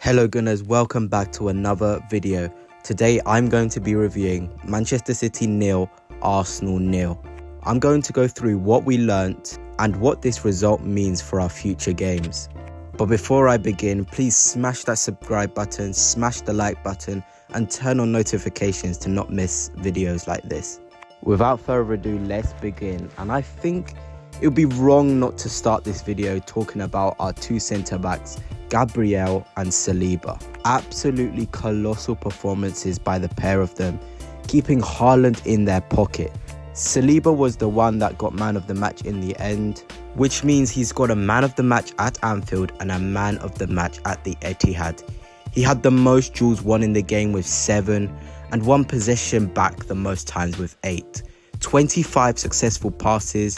Hello Gunners, welcome back to another video. Today I'm going to be reviewing Manchester City 0, Arsenal 0. I'm going to go through what we learnt and what this result means for our future games. But before I begin, please smash that subscribe button, smash the like button and turn on notifications to not miss videos like this. Without further ado, let's begin. And I think it would be wrong not to start this video talking about our two centre backs, Gabriel and Saliba. Absolutely colossal performances by the pair of them, keeping Haaland in their pocket. Saliba was the one that got man of the match in the end, which means he's got a man of the match at Anfield and a man of the match at the Etihad. He had the most duels won in the game with 7 and won possession back the most times with 8. 25 successful passes,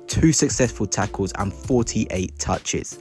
2 successful tackles and 48 touches.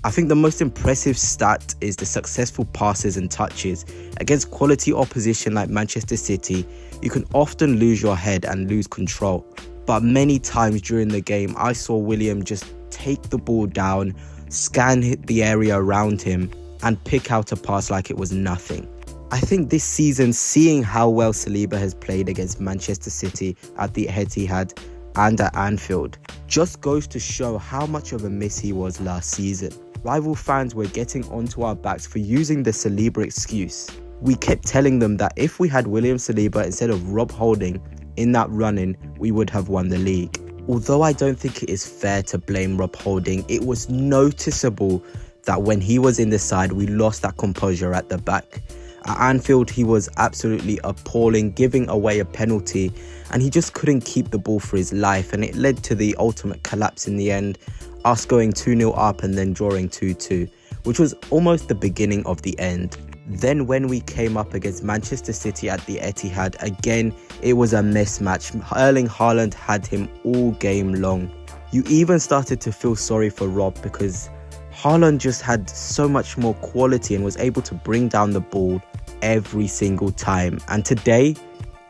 I think the most impressive stat is the successful passes and touches. Against quality opposition like Manchester City, you can often lose your head and lose control. But many times during the game, I saw William just take the ball down, scan the area around him, and pick out a pass like it was nothing. I think this season, seeing how well Saliba has played against Manchester City at the Etihad and at Anfield, just goes to show how much of a miss he was last season. Rival fans were getting onto our backs for using the Saliba excuse. We kept telling them that if we had William Saliba instead of Rob Holding in that run-in, we would have won the league. Although I don't think it is fair to blame Rob Holding, it was noticeable that when he was in the side, we lost that composure at the back. At Anfield, he was absolutely appalling, giving away a penalty, and he just couldn't keep the ball for his life, and it led to the ultimate collapse in the end, us going 2-0 up and then drawing 2-2, which was almost the beginning of the end. Then when we came up against Manchester City at the Etihad, again, it was a mismatch. Erling Haaland had him all game long. You even started to feel sorry for Rob because Haaland just had so much more quality and was able to bring down the ball every single time. And today,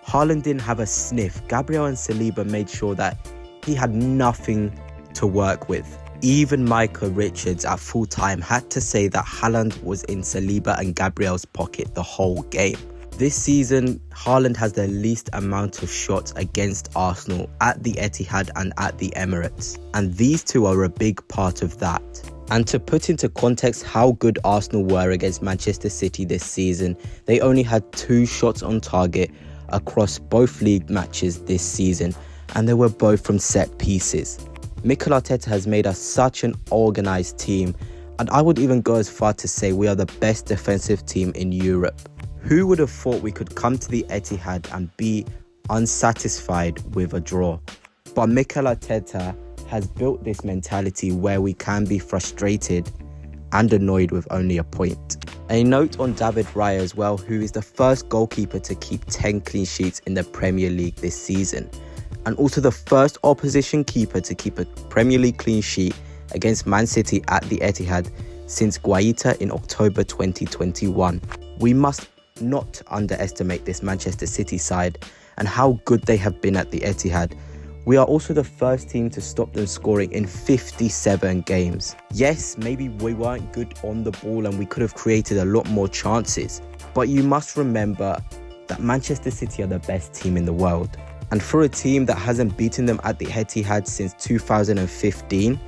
Haaland didn't have a sniff. Gabriel and Saliba made sure that he had nothing to work with. Even Micah Richards at full time had to say that Haaland was in Saliba and Gabriel's pocket the whole game. This season, Haaland has the least amount of shots against Arsenal at the Etihad and at the Emirates, and these two are a big part of that. And to put into context how good Arsenal were against Manchester City this season, they only had 2 shots on target across both league matches this season, and they were both from set pieces. Mikel Arteta has made us such an organised team, and I would even go as far to say we are the best defensive team in Europe. Who would have thought we could come to the Etihad and be unsatisfied with a draw? But Mikel Arteta has built this mentality where we can be frustrated and annoyed with only a point. A note on David Raya as well, who is the first goalkeeper to keep 10 clean sheets in the Premier League this season, and also the first opposition keeper to keep a Premier League clean sheet against Man City at the Etihad since Guaita in October 2021. We must not underestimate this Manchester City side and how good they have been at the Etihad. We are also the first team to stop them scoring in 57 games. Yes, maybe we weren't good on the ball and we could have created a lot more chances, but you must remember that Manchester City are the best team in the world. And for a team that hasn't beaten them at the Etihad since 2015,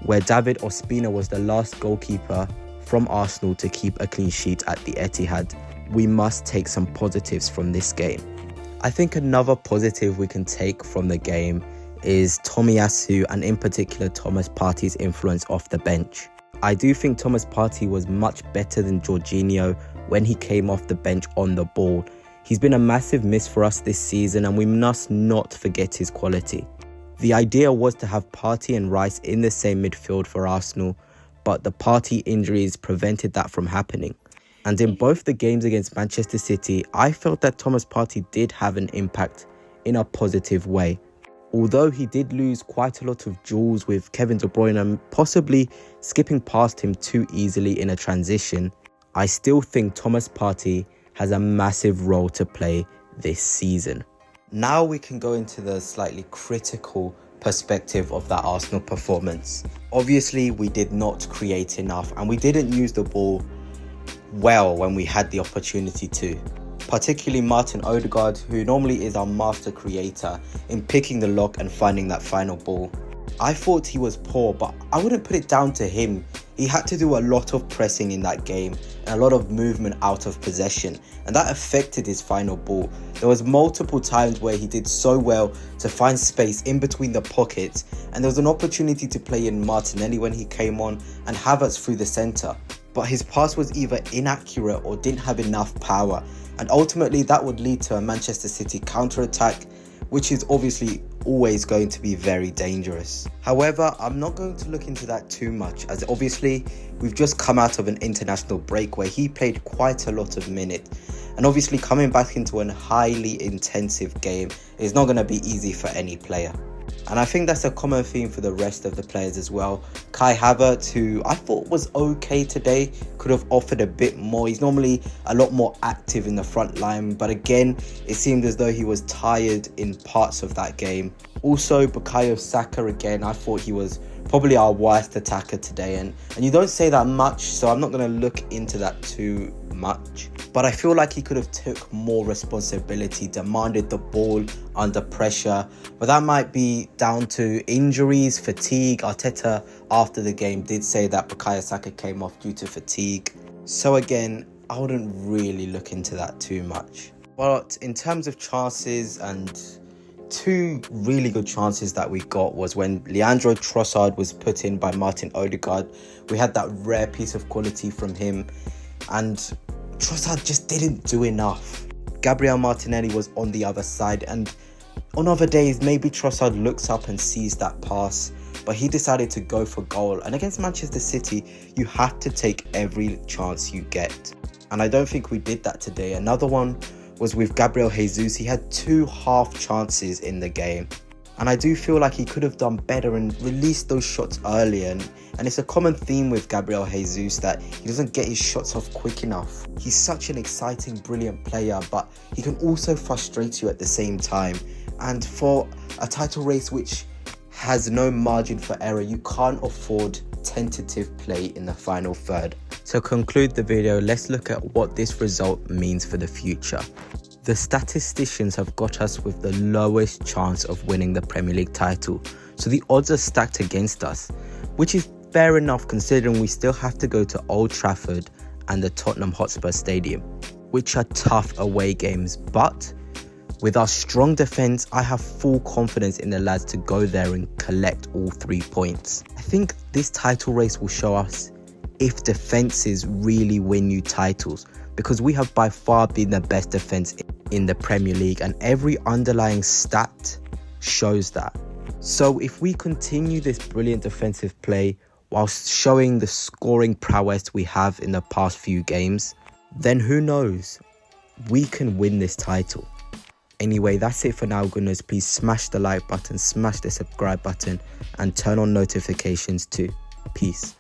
where David Ospina was the last goalkeeper from Arsenal to keep a clean sheet at the Etihad, we must take some positives from this game. I think another positive we can take from the game is Tomiyasu, and in particular Thomas Partey's influence off the bench. I do think Thomas Partey was much better than Jorginho when he came off the bench on the ball. He's been a massive miss for us this season and we must not forget his quality. The idea was to have Partey and Rice in the same midfield for Arsenal, but the Partey injuries prevented that from happening. And in both the games against Manchester City, I felt that Thomas Partey did have an impact in a positive way. Although he did lose quite a lot of duels with Kevin De Bruyne and possibly skipping past him too easily in a transition, I still think Thomas Partey has a massive role to play this season. Now we can go into the slightly critical perspective of that Arsenal performance. Obviously, we did not create enough and we didn't use the ball well when we had the opportunity to. Particularly Martin Odegaard, who normally is our master creator in picking the lock and finding that final ball. I thought he was poor, but I wouldn't put it down to him. He had to do a lot of pressing in that game and a lot of movement out of possession, and that affected his final ball. There was multiple times where he did so well to find space in between the pockets, and there was an opportunity to play in Martinelli when he came on and Havertz through the centre. But his pass was either inaccurate or didn't have enough power, and ultimately that would lead to a Manchester City counter-attack, which is obviously always going to be very dangerous. However, I'm not going to look into that too much, as obviously we've just come out of an international break where he played quite a lot of minutes, and obviously coming back into a highly intensive game is not going to be easy for any player. And I think that's a common theme for the rest of the players as well. Kai Havertz, who I thought was okay today, could have offered a bit more. He's normally a lot more active in the front line, but again, it seemed as though he was tired in parts of that game. Also, Bukayo Saka, again, I thought he was probably our worst attacker today, and you don't say that much, so I'm not going to look into that too much. But I feel like he could have took more responsibility, demanded the ball under pressure, but that might be down to injuries, fatigue. Arteta after the game did say that Bukayo Saka came off due to fatigue. So again, I wouldn't really look into that too much. But in terms of chances, and two really good chances that we got was when Leandro Trossard was put in by Martin Odegaard. We had that rare piece of quality from him, and Trossard just didn't do enough. Gabriel Martinelli was on the other side, and on other days maybe Trossard looks up and sees that pass, but he decided to go for goal. And against Manchester City, you have to take every chance you get, and I don't think we did that today. Another one was with Gabriel Jesus. He had 2 half chances in the game, and I do feel like he could have done better and released those shots earlier. And it's a common theme with Gabriel Jesus that he doesn't get his shots off quick enough. He's such an exciting, brilliant player, but he can also frustrate you at the same time. And for a title race which has no margin for error, you can't afford tentative play in the final third. To conclude the video, let's look at what this result means for the future. The statisticians have got us with the lowest chance of winning the Premier League title, so the odds are stacked against us, which is fair enough considering we still have to go to Old Trafford and the Tottenham Hotspur Stadium, which are tough away games. But with our strong defence, I have full confidence in the lads to go there and collect all 3 points. I think this title race will show us if defences really win you titles, because we have by far been the best defence in the Premier League, and every underlying stat shows that. So if we continue this brilliant defensive play whilst showing the scoring prowess we have in the past few games, then who knows, we can win this title. Anyway, that's it for now, goodness. Please smash the like button, smash the subscribe button, and turn on notifications too. Peace.